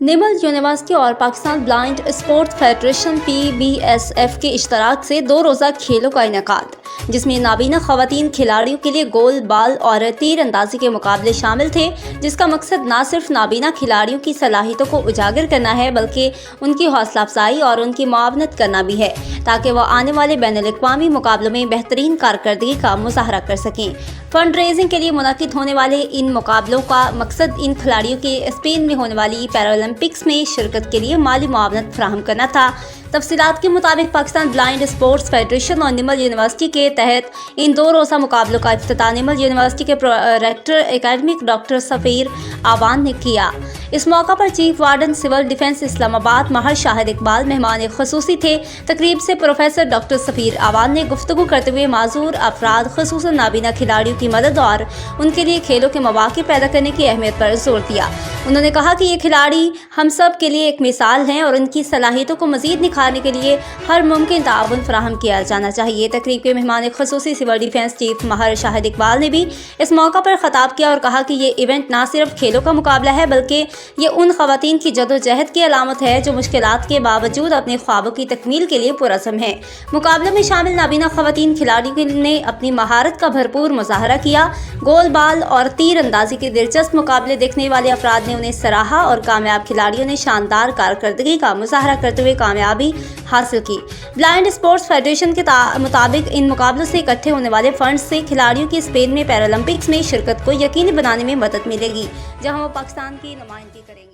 Nimal university और Pakistan blind sports federation PBSF के इश्तराक से 2 रोज़ा खेलों का इनेकाद, जिसमें नाबीना ख़वातीन खिलाड़ियों के लिए गोल बाल और तीर अंदाजी के मुकाबले शामिल थे, जिसका मकसद न सिर्फ नाबीना खिलाड़ियों की सलाहियतों को उजागर करना है बल्कि उनकी हौसला अफजाई और उनकी मुआवनत करना भी है, ताकि वह आने वाले बैनुल-अक़वामी मुकाबलों में बेहतरीन कारकर्दगी का मुज़ाहरा कर सकें। फंड रेजिंग के लिए मुनक़िद होने वाले इन मुकाबलों का मकसद इन खिलाड़ियों के स्पेन में होने वाली पैरालंपिक्स में शिरकत के लिए माली मुआवनत फराहम करना था। तफसीलात के मुताबिक पाकिस्तान ब्लाइंड स्पोर्ट्स फेडरेशन और निमल यूनिवर्सिटी के तहत इन 2 रोज़ा मुकाबलों का इफ्तिताह निमल यूनिवर्सिटी के director academic doctor Safeer Awan ने किया। इस मौका पर chief warden civil defence Islamabad Mehar Shahid Iqbal मेहमान ख़ुसूसी थे। तकरीब से प्रोफेसर डॉक्टर सफ़ीर आवान ने गुफ्तगू करते हुए माजूर अफराद ख़ुसूसन नाबीना खिलाड़ियों की मदद और उनके लिए खेलों के मौक़े पैदा करने की अहमियत पर जोर दिया। उन्होंने कहा कि ये खिलाड़ी हम सब के लिए एक मिसाल हैं और उनकी सलाहियतों को मज़ीद निखारने के लिए हर मुमकिन ताउन फराहम किया जाना चाहिए। तकरीब के मेहमान ख़ुसूसी सिविल डिफेंस चीफ महर शाहिद इकबाल ने भी इस मौका पर ख़िताब किया और कहा कि ये इवेंट ना सिर्फ खेलों का मुकाबला है बल्कि ये उन ख़वातीन की जदोजहद की अलामत है जो मुश्किलात के बावजूद अपने ख्वाबों की तकमील के लिए पुरअज़्म है। मुकाबले में शामिल नाबीना ख़वातीन खिलाड़ियों ने अपनी महारत का भरपूर मुज़ाहरा किया। गोल बाल और तीर अंदाजी के दिलचस्प मुकाबले देखने वाले अफराद ने उन्हें सराहा और कामयाब खिलाड़ियों ने शानदार कारकर्दगी का मुज़ाहरा करते हुए कामयाबी हासिल की। ब्लाइंड स्पोर्ट्स फेडरेशन के मुताबिक इन मुकाबलों से इकट्ठे होने वाले फंड से खिलाड़ियों की स्पेन में पैरालंपिक्स में शिरकत को यकीनी बनाने में मदद मिलेगी, जहां वो पाकिस्तान की नुमाइंदगी करेंगे।